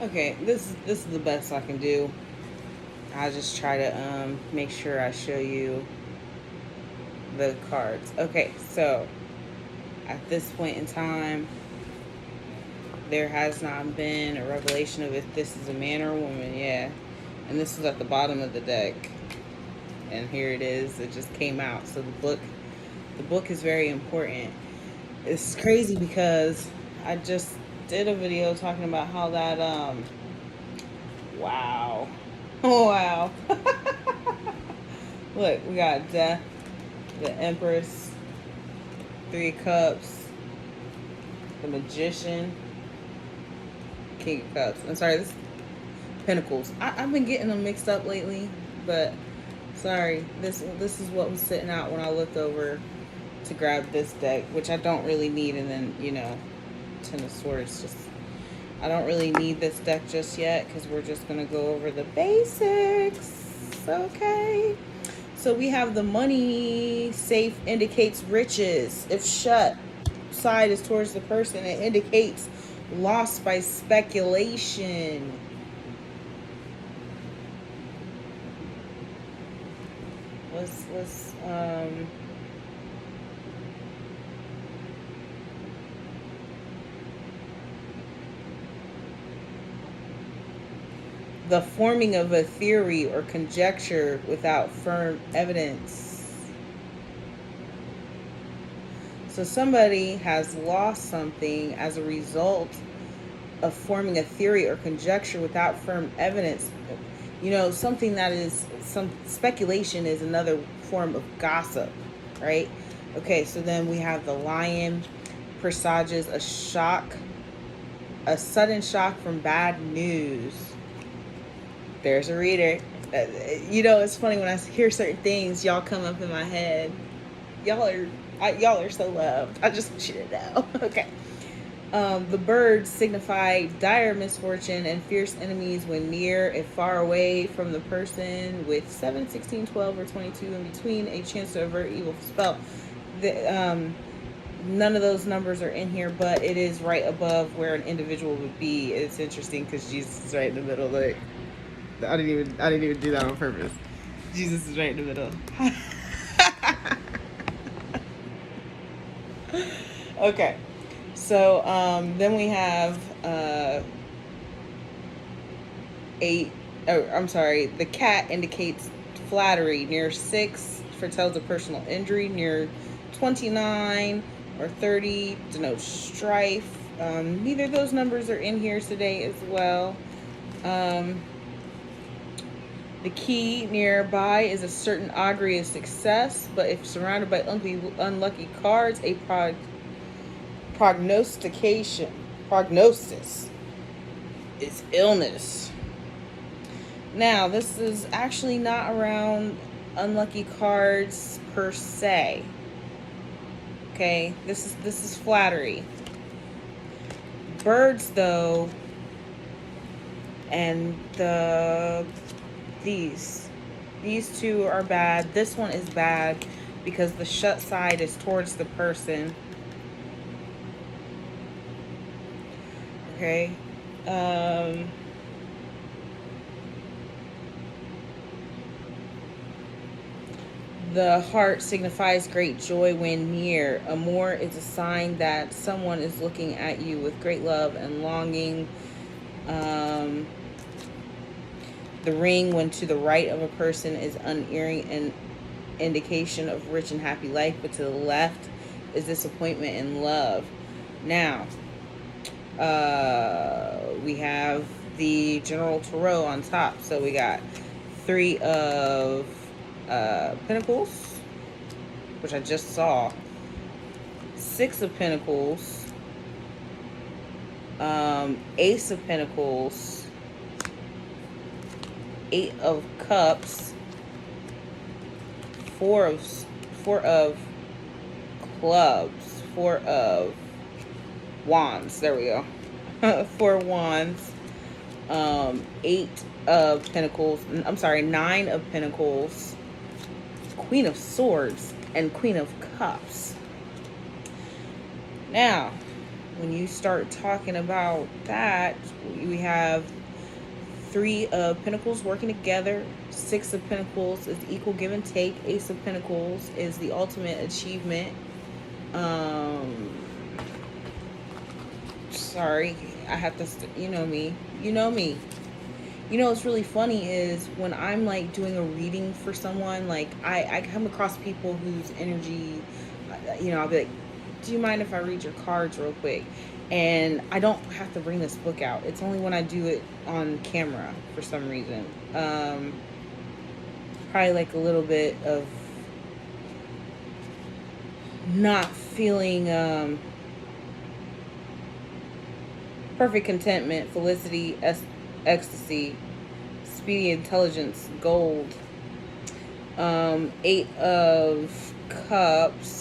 Okay, this is the best I can do. I'll just try to make sure I show you the cards. Okay, so at this point in time, there has not been a revelation of if this is a man or a woman. Yeah, and this is at the bottom of the deck, and here it is. It just came out. So the book is very important. It's crazy because I just did a video talking about how that wow. Oh wow. Look, we got death, the Empress, Three of Cups, the Magician, King of Cups. I'm sorry, this Pentacles. I've been getting them mixed up lately, but sorry. This is what was sitting out when I looked over to grab this deck, which I don't really need, and then Ten of Swords. Just I don't really need this deck just yet because we're just gonna go over the basics. Okay. So we have the money safe indicates riches. If shut side is towards the person, it indicates loss by speculation. Let's the forming of a theory or conjecture without firm evidence. So somebody has lost something as a result of forming a theory or conjecture without firm evidence. Something that is some speculation is another form of gossip, right? Okay, so then we have the Lion presages a sudden shock from bad news. There's a reader. It's funny when I hear certain things, y'all come up in my head. Y'all are so loved. I just want you to know. Okay. The birds signify dire misfortune and fierce enemies when near and far away from the person, with 7, 16, 12, or 22 in between, a chance to avert evil spell. None of those numbers are in here, but it is right above where an individual would be. It's interesting because Jesus is right in the middle. Like, I didn't even do that on purpose. Jesus is right in the middle. Okay. So then we have the cat indicates flattery. Near 6 foretells a personal injury. Near 29 or 30 denotes strife. Neither of those numbers are in here today as well. The key nearby is a certain augury of success, but if surrounded by unlucky cards, a prognosis is illness. Now, this is actually not around unlucky cards per se. Okay, this is flattery. Birds, though, and these two are bad. This one is bad because the shut side is towards the person. Okay. The heart signifies great joy when near. Amour is a sign that someone is looking at you with great love and longing. The ring, when to the right of a person, is unerring an indication of rich and happy life, but to the left is disappointment in love. Now, we have the General Tarot on top. So we got 3 of Pentacles, which I just saw. 6 of Pentacles. Ace of Pentacles. 8 of Cups. 4 of Clubs. 4 of Wands. There we go. 4 Wands. 8 of Pentacles. I'm sorry, 9 of Pentacles. Queen of Swords and Queen of Cups. Now, when you start talking about that, we have Three of Pentacles working together. Six of Pentacles is equal give and take. Ace of Pentacles is the ultimate achievement. Um, sorry, I have to. You know me. You know me. You know what's really funny is when I'm like doing a reading for someone, like I come across people whose energy, I'll be like, do you mind if I read your cards real quick? And I don't have to bring this book out. It's only when I do it on camera for some reason. Probably like a little bit of not feeling perfect contentment, felicity, ecstasy, speedy intelligence, gold. Eight of Cups.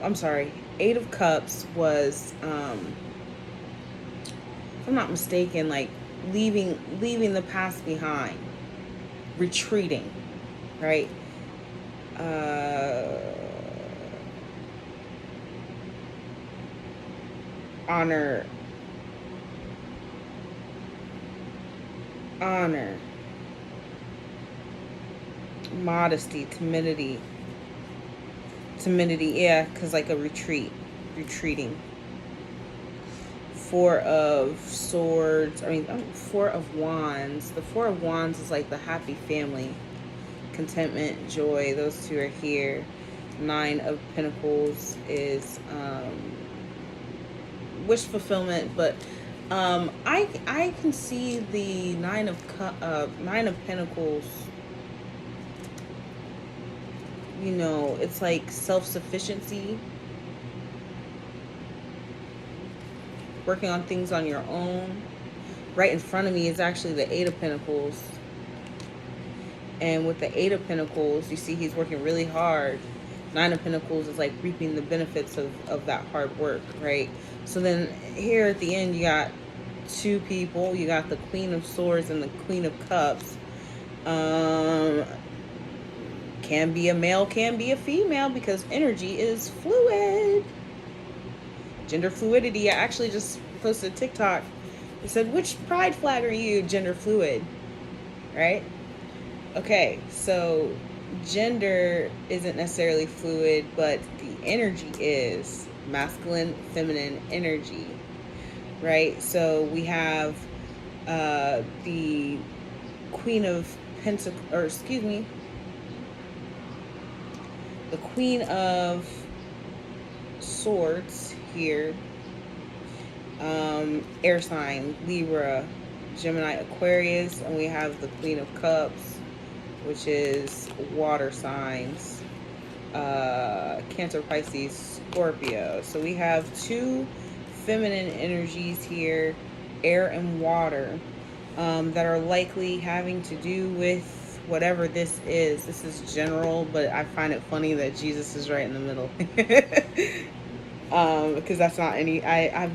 I'm sorry. Eight of Cups was, if I'm not mistaken, like leaving the past behind, retreating, right? Uh, honor, honor, modesty, timidity, yeah, because like a retreating. Four of Swords, Four of Wands. The Four of Wands is like the happy family, contentment, joy. Those two are here. Nine of Pentacles is wish fulfillment, but I can see the Nine of Pentacles. It's like self-sufficiency, working on things on your own. Right in front of me is actually the Eight of Pentacles. And with the Eight of Pentacles, you see he's working really hard. Nine of Pentacles is like reaping the benefits of that hard work, right? So then here at the end, you got two people. You got the Queen of Swords and the Queen of Cups. Can be a male, can be a female, because energy is fluid. Gender fluidity. I actually just posted a TikTok. It said, which pride flag are you? Gender fluid, right? Okay, so gender isn't necessarily fluid, but the energy is masculine, feminine energy, right? So we have the Queen of the Queen of Swords here, air sign, Libra, Gemini, Aquarius, and we have the Queen of Cups, which is water signs, Cancer, Pisces, Scorpio. So we have two feminine energies here, air and water, that are likely having to do with whatever this is. This is general, but I find it funny that Jesus is right in the middle. Because that's not any. I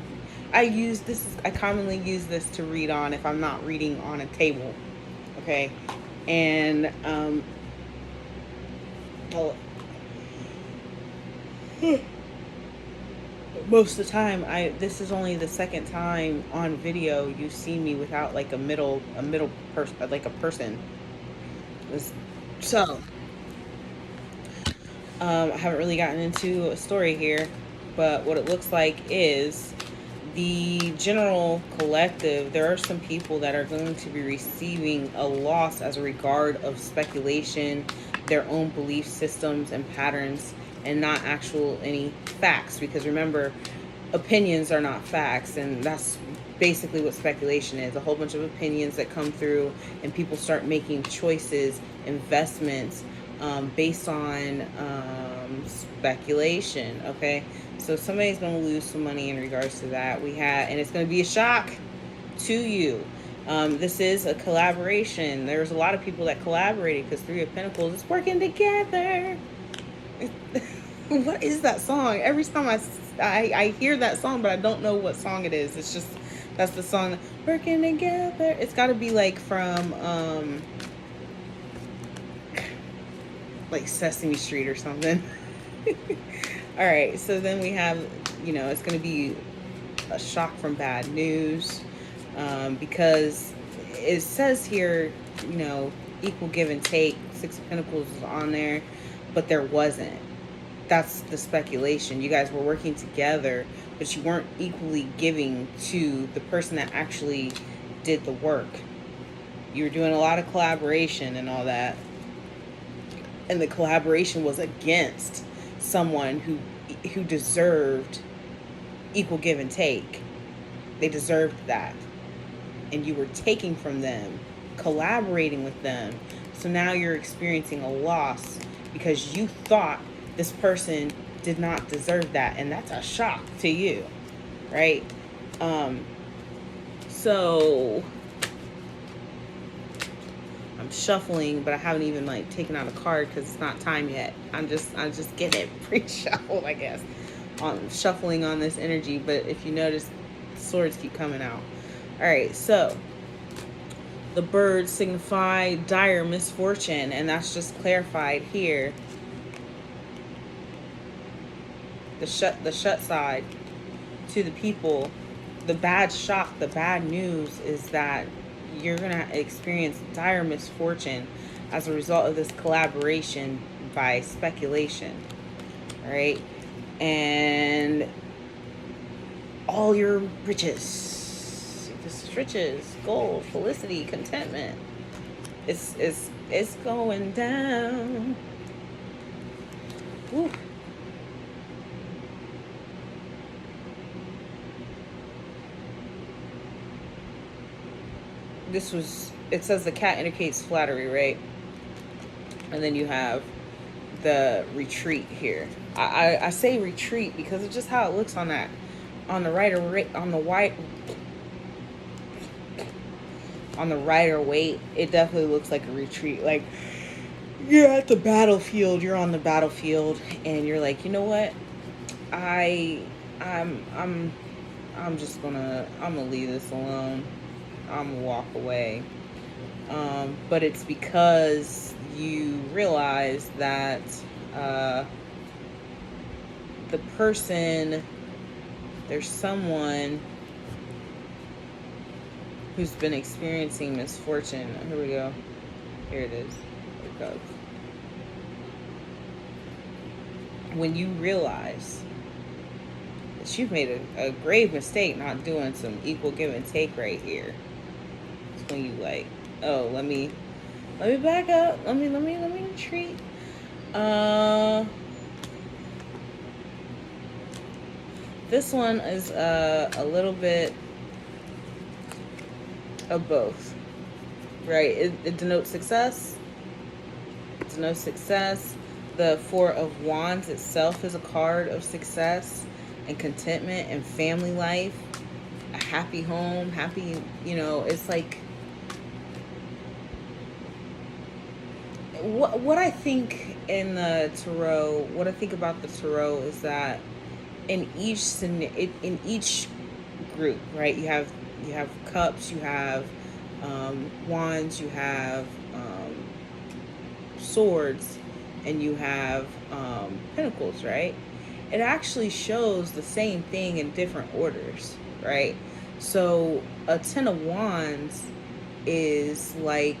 commonly use this to read on if I'm not reading on a table. Okay, and well, most of the time, this is only the second time on video you see me without like a middle person, like a person. So I haven't really gotten into a story here, but what it looks like is the general collective. There are some people that are going to be receiving a loss as a regard of speculation, their own belief systems and patterns, and not actual any facts. Because remember, opinions are not facts, and that's basically what speculation is. A whole bunch of opinions that come through, and people start making choices, investments, based on speculation. Okay, so somebody's going to lose some money in regards to that. And it's going to be a shock to you. This is a collaboration. There's a lot of people that collaborated because Three of Pentacles is working together. What is that song? Every time I hear that song, but I don't know what song it is. It's just, that's the song, working together. It's got to be like from like Sesame Street or something. All right, so then we have, it's going to be a shock from bad news, because it says here, equal give and take. Six of Pentacles is on there, but there wasn't. That's the speculation. You guys were working together, but you weren't equally giving to the person that actually did the work. You were doing a lot of collaboration and all that, and the collaboration was against someone who deserved equal give and take. They deserved that, and you were taking from them, collaborating with them. So now you're experiencing a loss because you thought this person did not deserve that, and that's a shock to you, right? So I'm shuffling, but I haven't even like taken out a card because it's not time yet. I'm just getting it pre-shuffled, I guess. On shuffling on this energy, but if you notice, swords keep coming out. All right, so the birds signify dire misfortune, and that's just clarified here. The shut side to the people, the bad shock, the bad news is that you're gonna experience dire misfortune as a result of this collaboration by speculation. All right, and all your riches, gold, felicity, contentment, it's going down. Woo. It says the cat indicates flattery, right? And then you have the retreat here. I say retreat because it's just how it looks on the Rider Waite. It definitely looks like a retreat. Like you're at the battlefield, you're on the battlefield, and you're like, you know what? I'm just gonna leave this alone. I'm gonna walk away. But it's because you realize that the person, there's someone who's been experiencing misfortune. Here we go. Here it is. Here it goes. When you realize that you've made a grave mistake not doing some equal give and take right here, it's when you like, oh, let me back up. Let me retreat. This one is a little bit of both, right? It denotes success. It denotes success. The Four of Wands itself is a card of success and contentment and family life, a happy home, happy, it's like, what I think in the tarot, what I think about the tarot is that in each group, right, you have cups, you have wands, you have swords, and you have pentacles, right? It actually shows the same thing in different orders, right? So a 10 of wands is like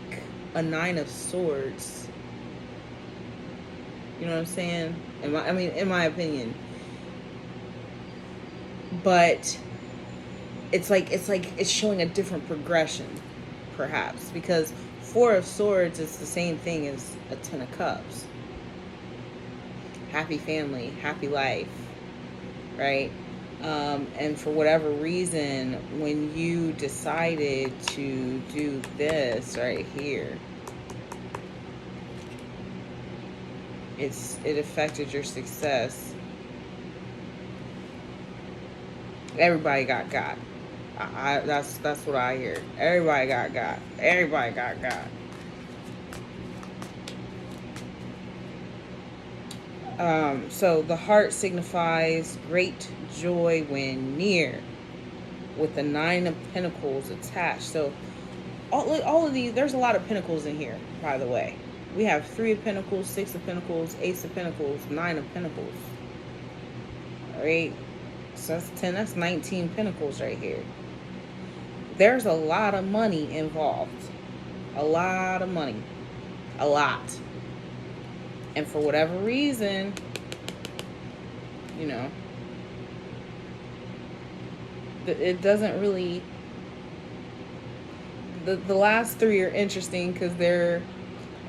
a 9 of swords. You know what I'm saying? In my opinion. But it's showing a different progression, perhaps, because 4 of swords is the same thing as a 10 of cups. Happy family, happy life, right? And for whatever reason, when you decided to do this right here, it affected your success. Everybody got. That's what I hear. Everybody got. Everybody got. So the heart signifies great joy when near, with the 9 of Pentacles attached. So all of these, there's a lot of Pentacles in here, by the way. We have 3 of Pentacles, 6 of Pentacles, Ace of Pentacles, 9 of Pentacles. All right. So that's 10, that's 19 Pentacles right here. There's a lot of money involved. A lot of money. A lot. And for whatever reason, you know, it doesn't really... The last 3 are interesting because they're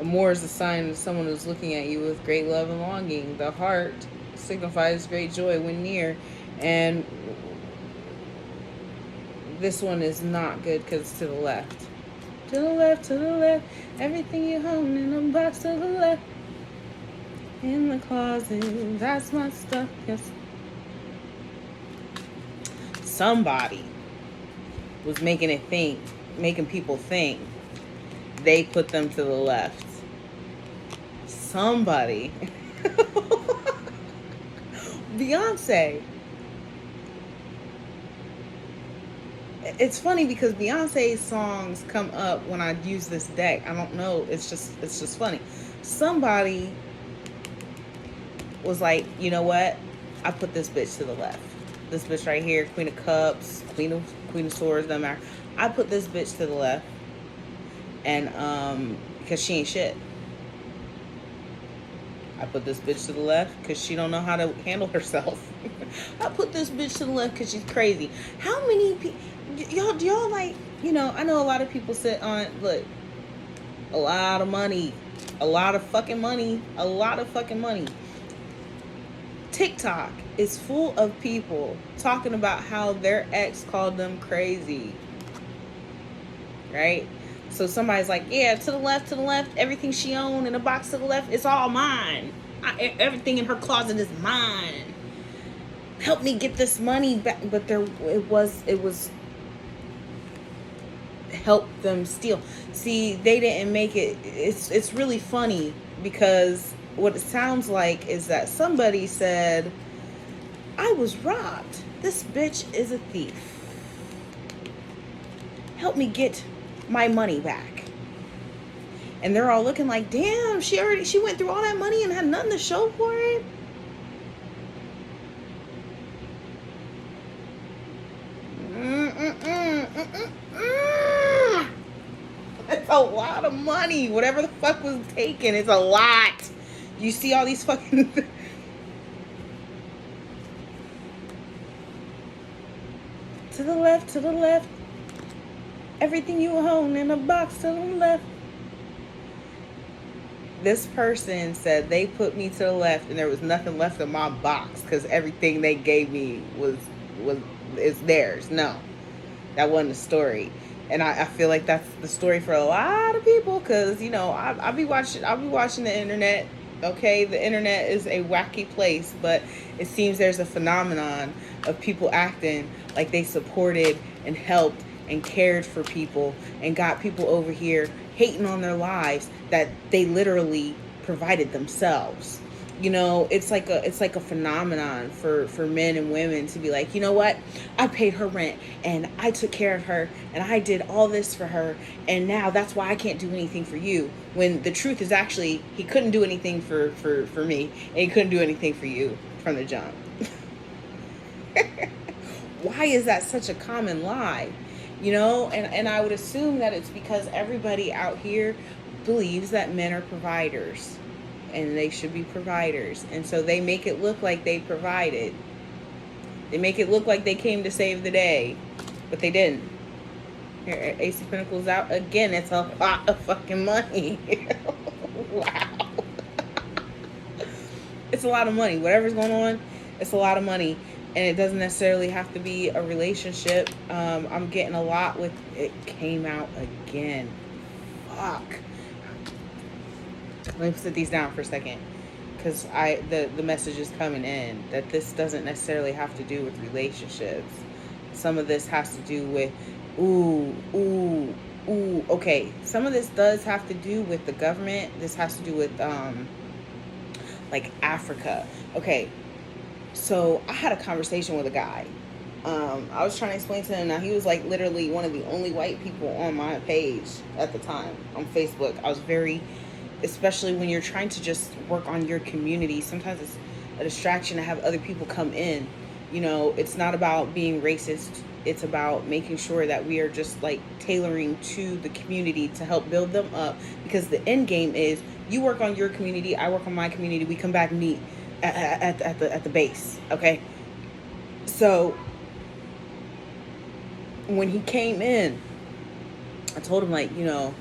more as a sign of someone who's looking at you with great love and longing. The heart signifies great joy when near, and this one is not good because it's to the left. To the left, to the left. Everything you own in a box to the left. In the closet, that's my stuff. Yes. Somebody was making people think they put them to the left. Somebody. Beyonce. It's funny because Beyonce's songs come up when I use this deck. I don't know. It's just funny. Somebody was like, you know what? I put this bitch to the left. This bitch right here, Queen of Cups, Queen of Swords, doesn't matter. I put this bitch to the left, and because she ain't shit. I put this bitch to the left because she don't know how to handle herself. I put this bitch to the left because she's crazy. How many people... Do y'all like... You know, I know a lot of people sit on... Look. A lot of money. A lot of fucking money. A lot of fucking money. TikTok is full of people talking about how their ex called them crazy. Right? So somebody's like, yeah, to the left, everything she owned in a box to the left, it's all mine. Everything in her closet is mine. Help me get this money back. But it was help them steal. See, they didn't make it. It's really funny because what it sounds like is that somebody said, I was robbed. This bitch is a thief. Help me get my money back. And they're all looking like, damn, she went through all that money and had nothing to show for it. It's a lot of money. Whatever the fuck was taken, it's a lot. You see all these fucking... To the left. Everything you own in a box to the left. This person said they put me to the left and there was nothing left in my box because everything they gave me is theirs. No, that wasn't the story. And I feel like that's the story for a lot of people because, you know, I'll be watching the internet. Okay, the internet is a wacky place, but it seems there's a phenomenon of people acting like they supported and helped and cared for people and got people over here hating on their lives that they literally provided themselves. You know, it's like a phenomenon for men and women to be like, you know what? I paid her rent and I took care of her and I did all this for her and now that's why I can't do anything for you. When the truth is actually he couldn't do anything for me and he couldn't do anything for you from the jump. Why is that such a common lie? You know, and I would assume that it's because everybody out here believes that men are providers. And they should be providers. And so they make it look like they provided. They make it look like they came to save the day. But they didn't. Here, Ace of Pentacles out. Again, it's a lot of fucking money. Wow. It's a lot of money. Whatever's going on, it's a lot of money. And it doesn't necessarily have to be a relationship. I'm getting a lot with it came out again. Fuck. Let me sit these down for a second because the message is coming in that this doesn't necessarily have to do with relationships. Some of this has to do with okay, some of this does have to do with the government. This has to do with like Africa. Okay, so I had a conversation with a guy. I was trying to explain to him. Now he was like literally one of the only white people on my page at the time on Facebook. I was very, especially when you're trying to just work on your community, sometimes it's a distraction to have other people come in. You know, it's not about being racist. It's about making sure that we are just like tailoring to the community to help build them up, because the end game is you work on your community, I work on my community, we come back and meet at the base. Okay, so when he came in, I told him, like, you know,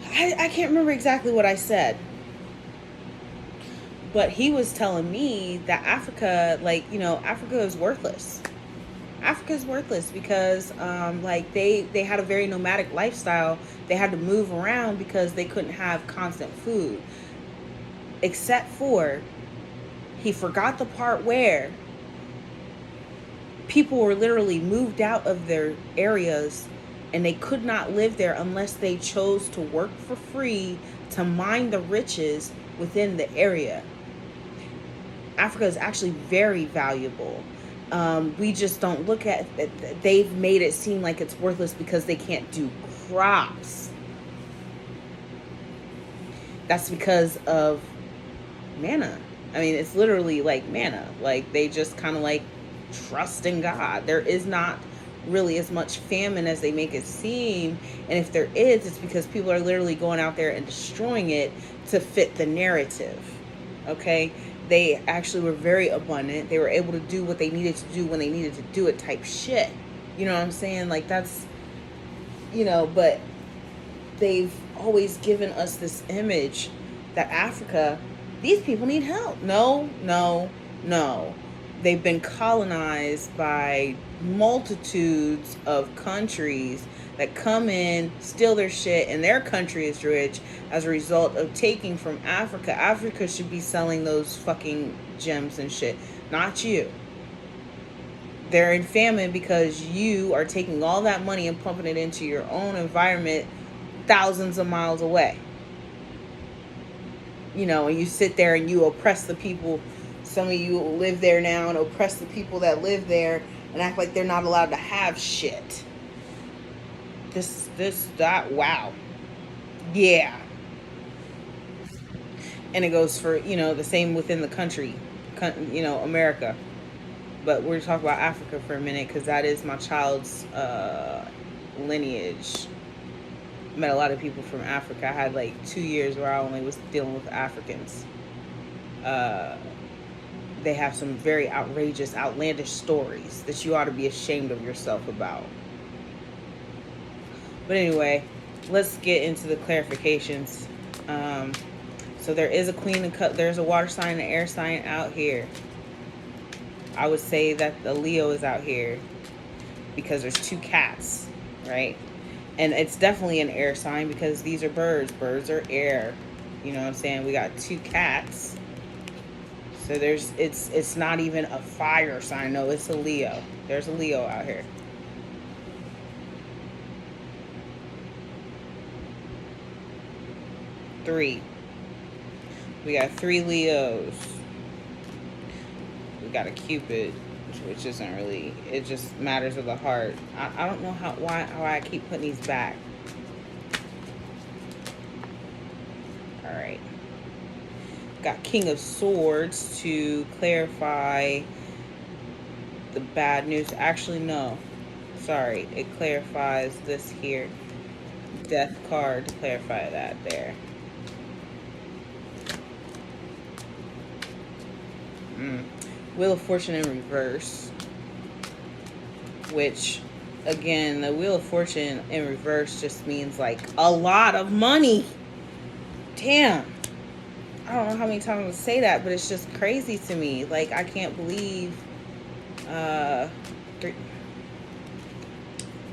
I can't remember exactly what I said, but he was telling me that Africa, like, you know, Africa is worthless. Africa is worthless because, like, they had a very nomadic lifestyle. They had to move around because they couldn't have constant food. Except for, he forgot the part where people were literally moved out of their areas and they could not live there unless they chose to work for free to mine the riches within the area. Africa is actually very valuable. We just don't look at it. They've made it seem like it's worthless because they can't do crops. That's because of manna. I mean, it's literally like manna. Like, they just kind of like trust in God. There is not really as much famine as they make it seem. And if there is, it's because people are literally going out there and destroying it to fit the narrative. Okay? They actually were very abundant. They were able to do what they needed to do when they needed to do it, type shit. You know what I'm saying? Like, that's, you know, but they've always given us this image that Africa, these people need help. No, no, no. They've been colonized by multitudes of countries that come in, steal their shit, and their country is rich as a result of taking from Africa. Africa should be selling those fucking gems and shit, not you. They're in famine because you are taking all that money and pumping it into your own environment thousands of miles away. You know, and you sit there and you oppress the people. Some of you live there now and oppress the people that live there and act like they're not allowed to have shit. That, wow. Yeah. And it goes for, you know, the same within the country, you know, America. But we're talking about Africa for a minute because that is my child's lineage. Met a lot of people from Africa. I had like 2 years where I only was dealing with Africans. They have some very outrageous, outlandish stories that you ought to be ashamed of yourself about. But anyway, let's get into the clarifications. So there is a Queen of Cups. There's a water sign and an air sign out here. I would say that the Leo is out here because there's 2 cats, right? And it's definitely an air sign because these are birds. Birds are air. You know what I'm saying? We got 2 cats. So it's not even a fire sign. No, it's a Leo. There's a Leo out here. Three. We got 3 Leos. We got a Cupid, which isn't really, it just matters of the heart. I don't know why I keep putting these back. All right. Got King of Swords to clarify the bad news. Actually, no. Sorry. It clarifies this here. Death card to clarify that there. Wheel of Fortune in reverse. Which, again, the Wheel of Fortune in reverse just means like a lot of money. Damn. I don't know how many times I say that, but it's just crazy to me. Like, I can't believe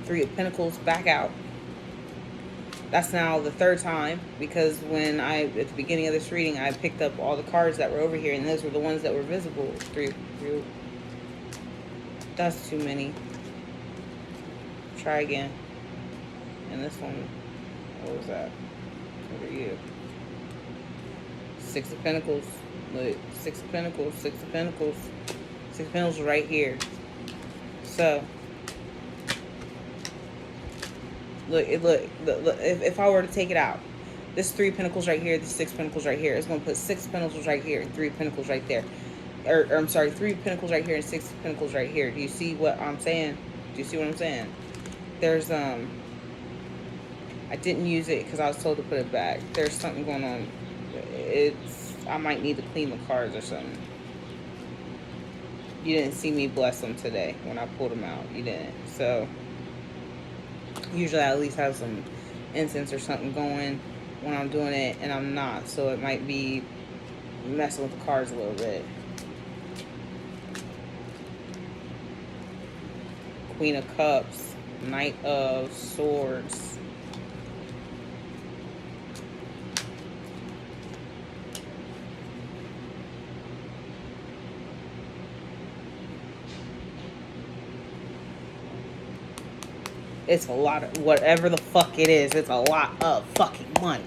Three of Pentacles back out. That's now the 3rd time, because when at the beginning of this reading, I picked up all the cards that were over here, and those were the ones that were visible. Three. That's too many. Try again. And this one, what was that? What are you? Six of Pentacles. Look, Six of Pentacles, Six of Pentacles. Six of Pentacles right here. So, look, if I were to take it out, this Three of Pentacles right here, the Six of Pentacles right here, it's going to put Six of Pentacles right here and Three of Pentacles right there. Or I'm sorry, Three of Pentacles right here and Six of Pentacles right here. Do you see what I'm saying? Do you see what I'm saying? There's, I didn't use it because I was told to put it back. There's something going on. I might need to clean the cards or something. You didn't see me bless them today when I pulled them out. You didn't. So, usually I at least have some incense or something going when I'm doing it, and I'm not. So, it might be messing with the cards a little bit. Queen of Cups. Knight of Swords. It's a lot of, whatever the fuck it is, it's a lot of fucking money.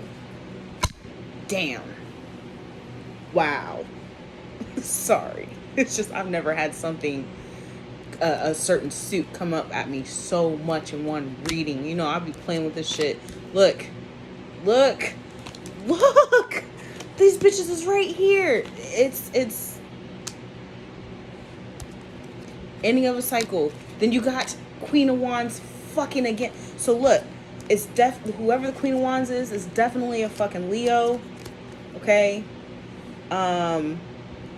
Damn. Wow. Sorry. It's just, I've never had something, a certain suit come up at me so much in one reading. You know, I'll be playing with this shit. Look. Look. Look. These bitches is right here. It's ending of a cycle. Then you got Queen of Wands fucking again. So look, it's whoever the Queen of Wands is definitely a fucking Leo. Okay.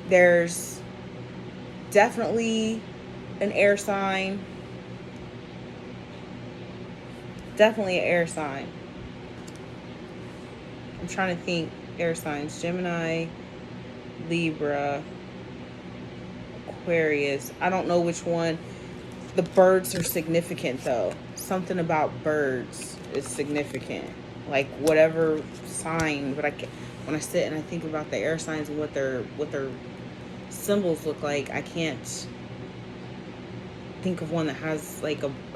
There's definitely an air sign. Definitely an air sign. I'm trying to think air signs. Gemini, Libra, Aquarius. I don't know which one. The birds are significant though. Something about birds is significant. Like whatever sign, but when I sit and I think about the air signs and what their symbols look like, I can't think of one that has like